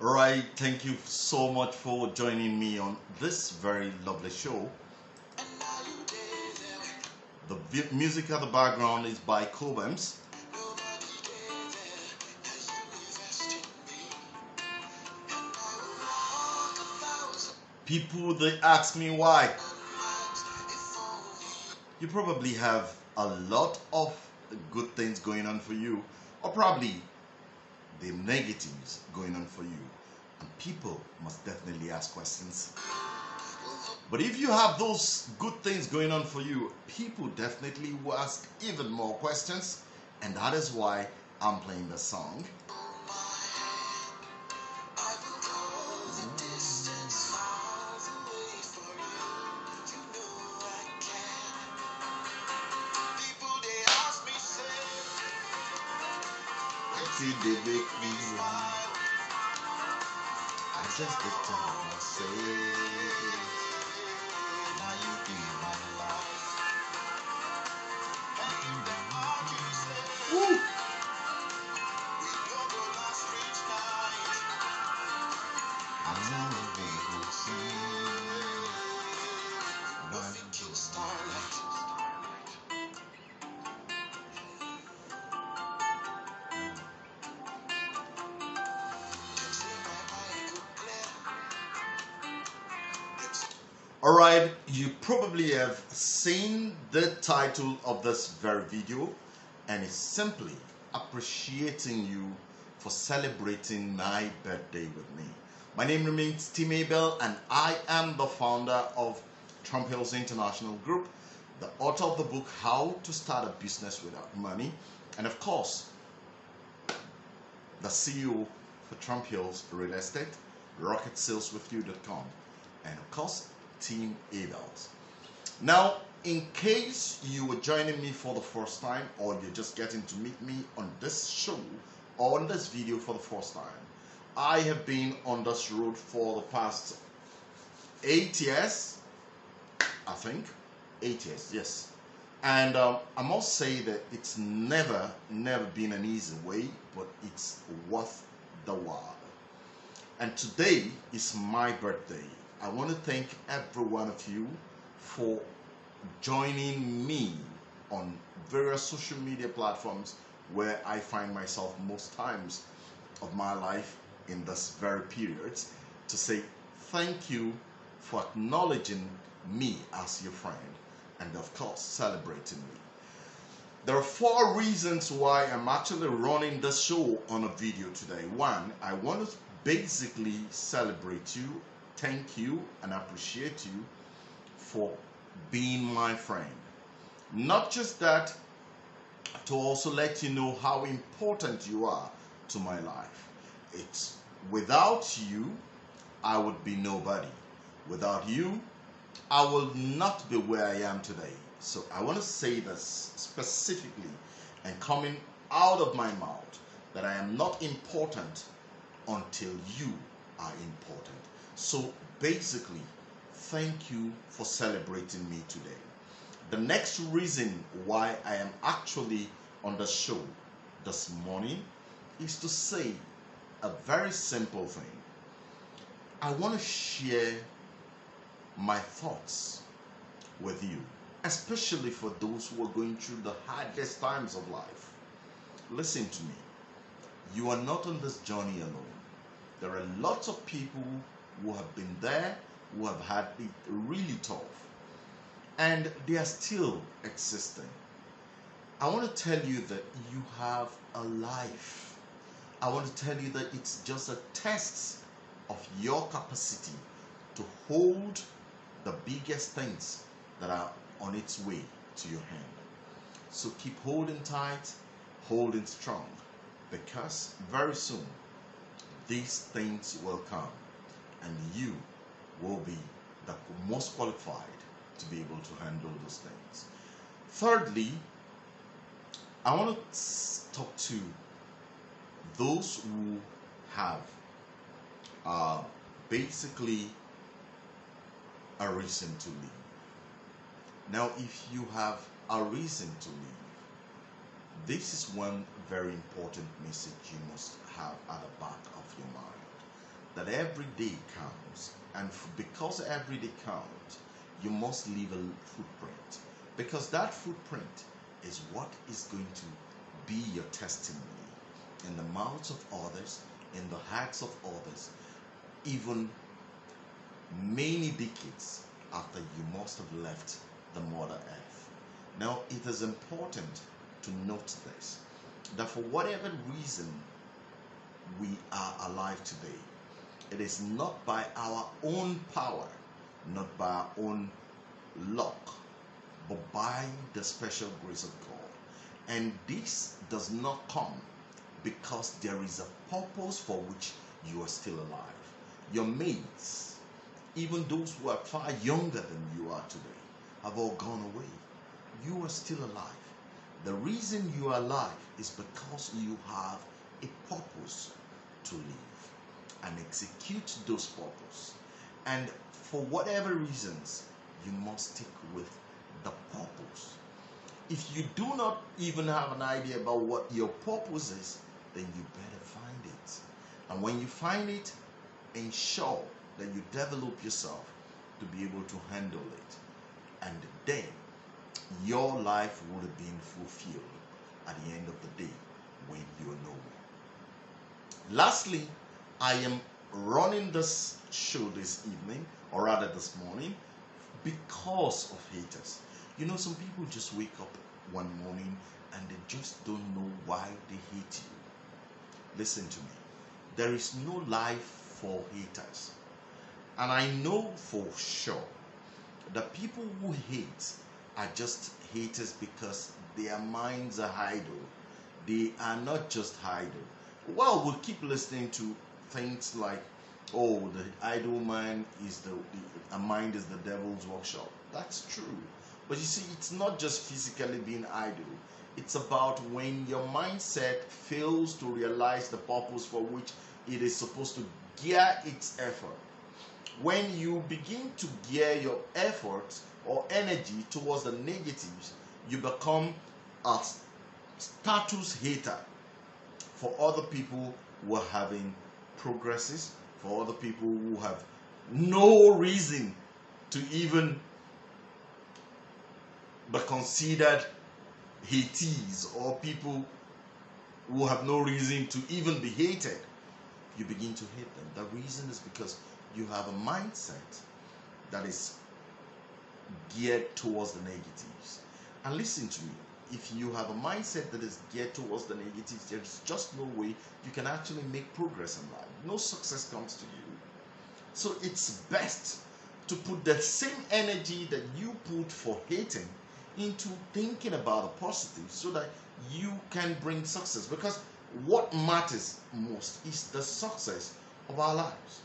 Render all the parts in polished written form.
Right, thank you so much for joining me on this very lovely show. The music at the background is by Cobhams. People, they ask me why. You probably have a lot of good things going on for you, or probably the negatives going on for you. And people must definitely ask questions. But if you have those good things going on for you, people definitely will ask even more questions. And that is why I'm playing the song. See, they make me laugh. I just get tired of saying, now you be my life. Woo! I know we will see. Alright, you probably have seen the title of this very video, and it's simply appreciating you for celebrating my birthday with me. My name remains Tim Abel, and I am the founder of Trump Hills International Group, the author of the book How to Start a Business Without Money, and of course, the CEO for Trump Hills Real Estate, RocketSalesWithYou.com, and of course, Team Abels. Now, in case you were joining me for the first time, or you're just getting to meet me on this show or on this video for the first time, I have been on this road for the past 8 years, I think. 8 years, yes. And I must say that it's never been an easy way, but it's worth the while. And today is my birthday. I want to thank every one of you for joining me on various social media platforms where I find myself most times of my life in this very period, to say thank you for acknowledging me as your friend and of course celebrating me. There are 4 reasons why I'm actually running this show on a video today. One, I want to basically celebrate you, thank you, and appreciate you for being my friend. Not just that, to also let you know how important you are to my life. It's without you, I would be nobody. Without you, I will not be where I am today. So I want to say this specifically and coming out of my mouth, that I am not important until you are important. So basically, thank you for celebrating me today. The next reason why I am actually on the show this morning is to say a very simple thing. I want to share my thoughts with you, especially for those who are going through the hardest times of life. Listen to me. You are not on this journey alone. There are lots of people who have been there, who have had it really tough, and they are still existing. I want to tell you that you have a life. I want to tell you that it's just a test of your capacity to hold the biggest things that are on its way to your hand. So keep holding tight, holding strong, because very soon these things will come and you will be the most qualified to be able to handle those things. Thirdly, I want to talk to those who have basically a reason to leave. Now, if you have a reason to leave, this is one very important message you must have at the back of your mind. that every day counts, and because every day counts, you must leave a footprint, because that footprint is what is going to be your testimony in the mouths of others, in the hearts of others, even many decades after you must have left the Mother Earth. Now, it is important to note this, that for whatever reason we are alive today, it is not by our own power, not by our own luck, but by the special grace of God. And this does not come because there is a purpose for which you are still alive. Your mates, even those who are far younger than you are today, have all gone away. You are still alive. The reason you are alive is because you have a purpose to live and execute those purposes. And for whatever reasons, you must stick with the purpose. If you do not even have an idea about what your purpose is, then you better find it. And when you find it, ensure that you develop yourself to be able to handle it. And then your life would have been fulfilled at the end of the day when you are no more. Lastly, I am running this show this evening, or rather this morning, because of haters. You know, some people just wake up one morning and they just don't know why they hate you. Listen to me. There is no life for haters. And I know for sure that people who hate are just haters because their minds are idle. They are not just idle. Well, we'll keep listening to things like, oh, the idle mind is a mind is the devil's workshop. That's true. But you see, it's not just physically being idle. It's about when your mindset fails to realize the purpose for which it is supposed to gear its effort. When you begin to gear your efforts or energy towards the negatives, you become a status hater for other people who are having progresses, for other people who have no reason to even be considered hatees, or people who have no reason to even be hated. You begin to hate them. The reason is because you have a mindset that is geared towards the negatives. And listen to me, if you have a mindset that is geared towards the negatives, there's just no way you can actually make progress in life. No success comes to you. So it's best to put the same energy that you put for hating into thinking about the positive, so that you can bring success. Because what matters most is the success of our lives.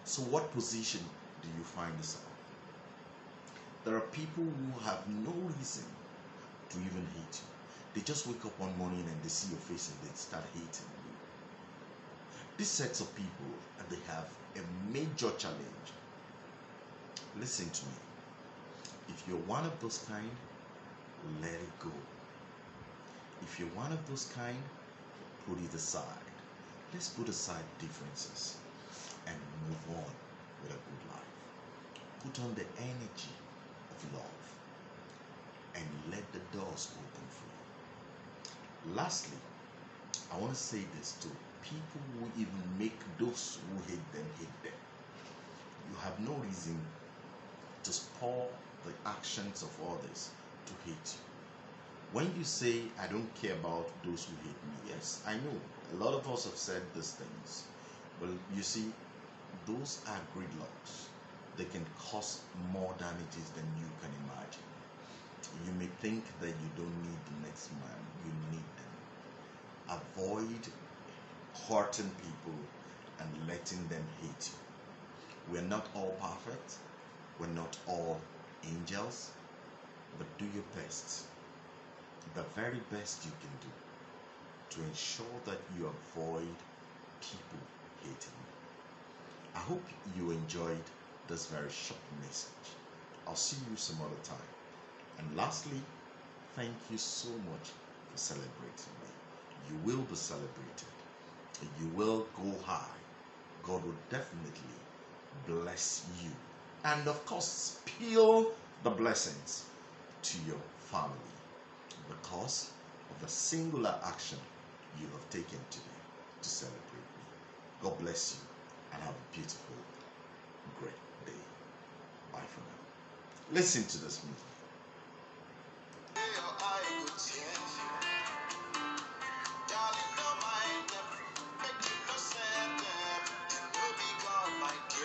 So what position do you find yourself? There are people who have no reason to even hate you. They just wake up one morning and they see your face and they start hating you. These sets of people, and they have a major challenge. Listen to me. If you're one of those kind, let it go. If you're one of those kind, put it aside. Let's put aside differences and move on with a good life. Put on the energy of love and let the doors open for you. Lastly, I want to say this to people who even make those who hate them hate them. You have no reason to spoil the actions of others to hate you. When you say, I don't care about those who hate me, yes, I know a lot of us have said these things. But you see, those are gridlocks. They can cause more damages than you can imagine. You may think that you don't need the next man, you need them. Avoid hurting people and letting them hate you. We're not all perfect, we're not all angels, but do your best, the very best you can do, to ensure that you avoid people hating you. I hope you enjoyed this very short message. I'll see you some other time. And lastly, thank you so much for celebrating me. You will be celebrated. You will go high, God will definitely bless you. And of course, spill the blessings to your family because of the singular action you have taken today to celebrate me. God bless you and have a beautiful, great day. Bye for now. Listen to this music.